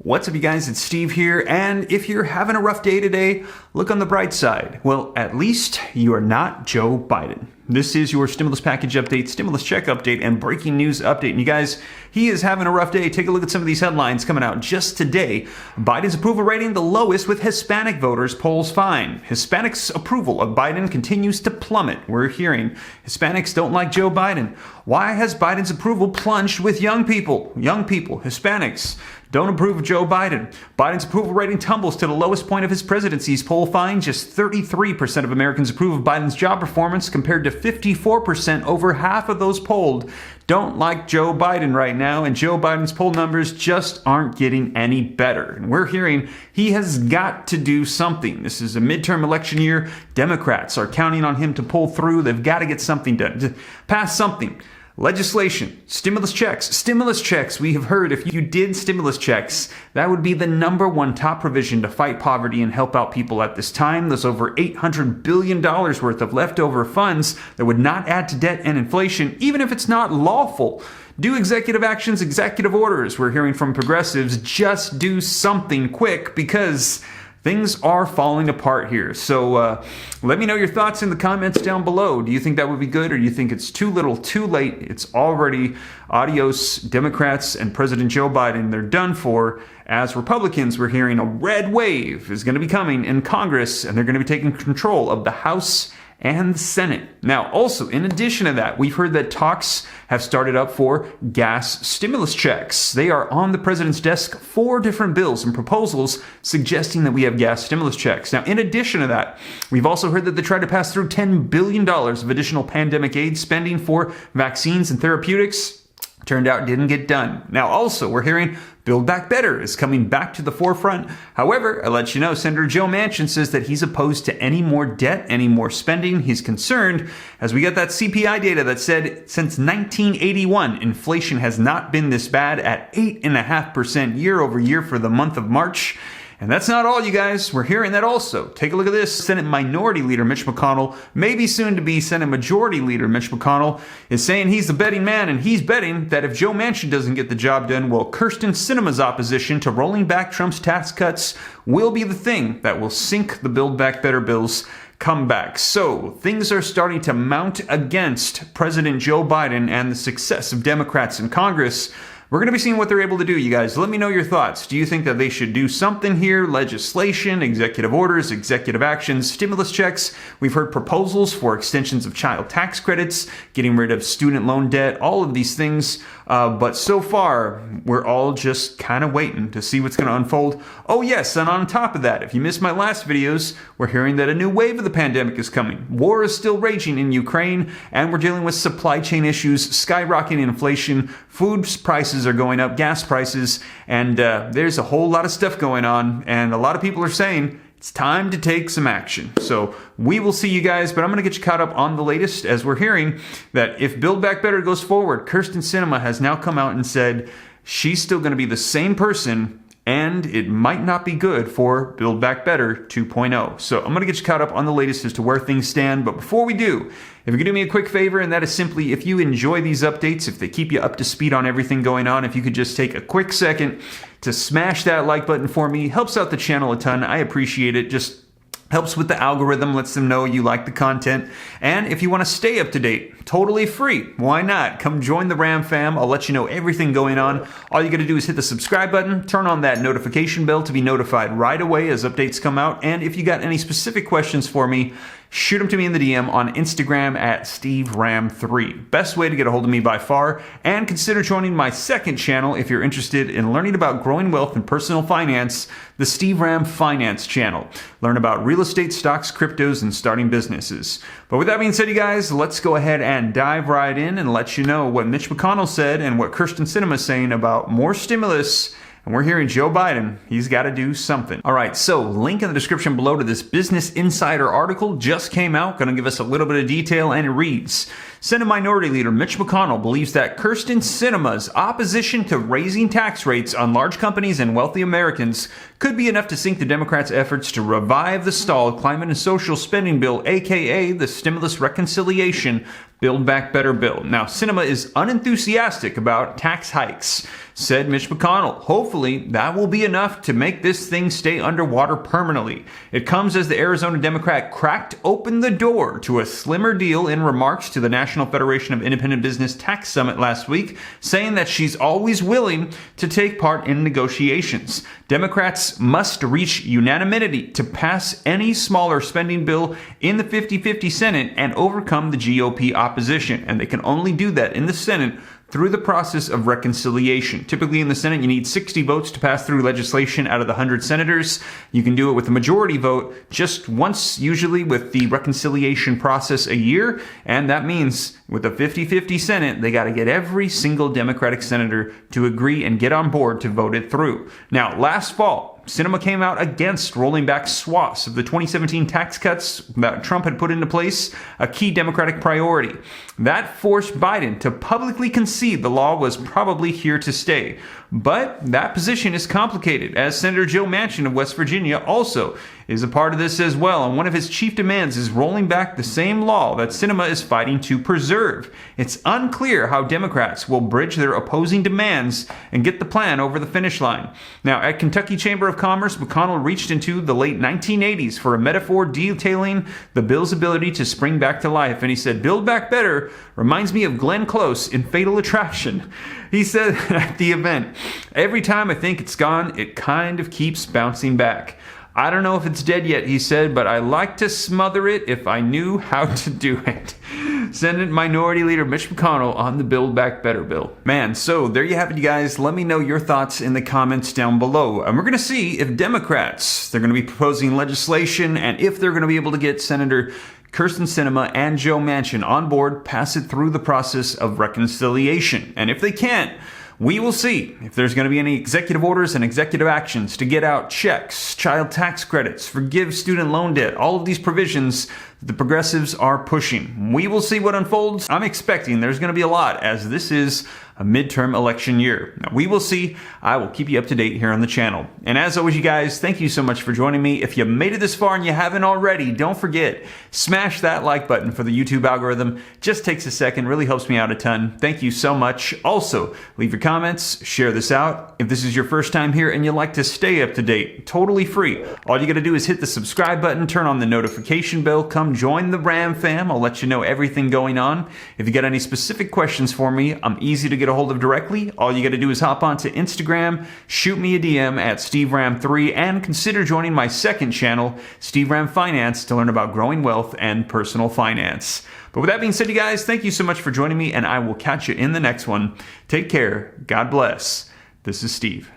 What's up, you guys? It's Steve here, and if you're having a rough day today, look on the bright side. Well, at least you are not Joe Biden. This is your stimulus package update, stimulus check update, and breaking news update. And you guys, he is having a rough day. Take a look at some of these headlines coming out just today. Biden's approval rating the lowest with Hispanic voters, polls find. Hispanics' approval of Biden continues to plummet. We're hearing Hispanics don't like Joe Biden. Why has Biden's approval plunged with young people? Young people, Hispanics, don't approve of Joe Biden. Biden's approval rating tumbles to the lowest point of his presidency's poll find. Just 33% of Americans approve of Biden's job performance compared to 54%. Over half of those polled don't like Joe Biden right now, and Joe Biden's poll numbers just aren't getting any better. And we're hearing he has got to do something. This is a midterm election year. Democrats are counting on him to pull through. They've got to get something done, to pass something. Legislation, stimulus checks. We have heard if you did stimulus checks, that would be the #1 top provision to fight poverty and help out people at this time. There's over $800 billion worth of leftover funds that would not add to debt and inflation, even if it's not lawful. Do executive actions, executive orders. We're hearing from progressives, just do something quick because things are falling apart here. So let me know your thoughts in the comments down below. Do you think that would be good, or do you think it's too little, too late? It's already adios, Democrats and President Joe Biden. They're done for. As Republicans, we're hearing a red wave is going to be coming in Congress, and they're going to be taking control of the House and the Senate. Now, also, in addition to that, we've heard that talks have started up for gas stimulus checks. They are on the president's desk, 4 different bills and proposals suggesting that we have gas stimulus checks. Now, in addition to that, we've also heard that they tried to pass through $10 billion of additional pandemic aid spending for vaccines and therapeutics. Turned out didn't get done. Now, also, we're hearing Build Back Better is coming back to the forefront. However, I let you know, Senator Joe Manchin says that he's opposed to any more debt, any more spending. He's concerned as we get that CPI data that said since 1981, inflation has not been this bad at 8.5% year over year for the month of March. And that's not all, you guys. We're hearing that also. Take a look at this. Senate Minority Leader Mitch McConnell, maybe soon to be Senate Majority Leader Mitch McConnell, is saying he's the betting man, and he's betting that if Joe Manchin doesn't get the job done, well, Kyrsten Sinema's opposition to rolling back Trump's tax cuts will be the thing that will sink the Build Back Better bills come back. So things are starting to mount against President Joe Biden and the success of Democrats in Congress. We're going to be seeing what they're able to do, you guys. Let me know your thoughts. Do you think that they should do something here? Legislation, executive orders, executive actions, stimulus checks. We've heard proposals for extensions of child tax credits, getting rid of student loan debt, all of these things. But so far, we're all just kind of waiting to see what's going to unfold. Oh yes, and on top of that, if you missed my last videos, we're hearing that a new wave of the pandemic is coming. War is still raging in Ukraine, and we're dealing with supply chain issues, skyrocketing inflation, food prices are going up, gas prices, and there's a whole lot of stuff going on, and a lot of people are saying it's time to take some action. So we will see, you guys, but I'm going to get you caught up on the latest as we're hearing that if Build Back Better goes forward, Kyrsten Sinema has now come out and said she's still going to be the same person, and it might not be good for Build Back Better 2.0. So I'm going to get you caught up on the latest as to where things stand. But before we do, if you could do me a quick favor, and that is simply if you enjoy these updates, if they keep you up to speed on everything going on, if you could just take a quick second to smash that like button for me, helps out the channel a ton. I appreciate it. Just helps with the algorithm, lets them know you like the content. And if you want to stay up to date, totally free. Why not? Come join the Ram fam. I'll let you know everything going on. All you got to do is hit the subscribe button, turn on that notification bell to be notified right away as updates come out. And if you got any specific questions for me, shoot them to me in the DM on Instagram at SteveRam3. Best way to get a hold of me by far. And consider joining my second channel if you're interested in learning about growing wealth and personal finance, the Steve Ram Finance channel. Learn about real estate, stocks, cryptos, and starting businesses. But with that being said, you guys, let's go ahead and dive right in and let you know what Mitch McConnell said and what Kyrsten Sinema is saying about more stimulus. And we're hearing Joe Biden, he's got to do something. All right, so link in the description below to this Business Insider article just came out. Going to give us a little bit of detail, and it reads, Senate Minority Leader Mitch McConnell believes that Kyrsten Sinema's opposition to raising tax rates on large companies and wealthy Americans could be enough to sink the Democrats' efforts to revive the stalled climate and social spending bill, aka the Stimulus Reconciliation Build Back Better bill. Now, Sinema is unenthusiastic about tax hikes, said Mitch McConnell. Hopefully, that will be enough to make this thing stay underwater permanently. It comes as the Arizona Democrat cracked open the door to a slimmer deal in remarks to the National Federation of Independent Business Tax Summit last week, saying that she's always willing to take part in negotiations. Democrats must reach unanimity to pass any smaller spending bill in the 50-50 Senate and overcome the GOP opposition, and they can only do that in the Senate through the process of reconciliation. Typically in the Senate, you need 60 votes to pass through legislation out of the 100 senators. You can do it with a majority vote just once, usually with the reconciliation process a year, and that means with a 50-50 Senate, they got to get every single Democratic senator to agree and get on board to vote it through. Now, last fall, Sinema came out against rolling back swaths of the 2017 tax cuts that Trump had put into place, a key Democratic priority. That forced Biden to publicly concede the law was probably here to stay. But that position is complicated, as Senator Joe Manchin of West Virginia also is a part of this as well, and one of his chief demands is rolling back the same law that Sinema is fighting to preserve. It's unclear how Democrats will bridge their opposing demands and get the plan over the finish line. Now, at Kentucky Chamber of Commerce, McConnell reached into the late 1980s for a metaphor detailing the bill's ability to spring back to life, and he said, "Build Back Better reminds me of Glenn Close in Fatal Attraction." He said at the event, "Every time I think it's gone, it kind of keeps bouncing back. I don't know if it's dead yet," he said, "but I like to smother it if I knew how to do it." Senate Minority Leader Mitch McConnell on the Build Back Better bill. Man, so there you have it, you guys. Let me know your thoughts in the comments down below. And we're going to see if Democrats, they're going to be proposing legislation, and if they're going to be able to get Senator Kyrsten Sinema and Joe Manchin on board, pass it through the process of reconciliation. And if they can't, we will see if there's going to be any executive orders and executive actions to get out checks, child tax credits, forgive student loan debt, all of these provisions the progressives are pushing. We will see what unfolds. I'm expecting there's going to be a lot, as this is a midterm election year. Now, we will see. I will keep you up to date here on the channel. And as always, you guys, thank you so much for joining me. If you made it this far and you haven't already, don't forget, smash that like button for the YouTube algorithm. Just takes a second, really helps me out a ton. Thank you so much. Also, leave your comments, share this out. If this is your first time here and you'd like to stay up to date, totally free. All you got to do is hit the subscribe button, turn on the notification bell, come join the Ram fam. I'll let you know everything going on. If you got any specific questions for me, I'm easy to get a hold of directly. All you got to do is hop onto Instagram, shoot me a DM at SteveRam3, and consider joining my second channel, Steve Ram Finance, to learn about growing wealth and personal finance. But with that being said, you guys, thank you so much for joining me, and I will catch you in the next one. Take care. God bless. This is Steve.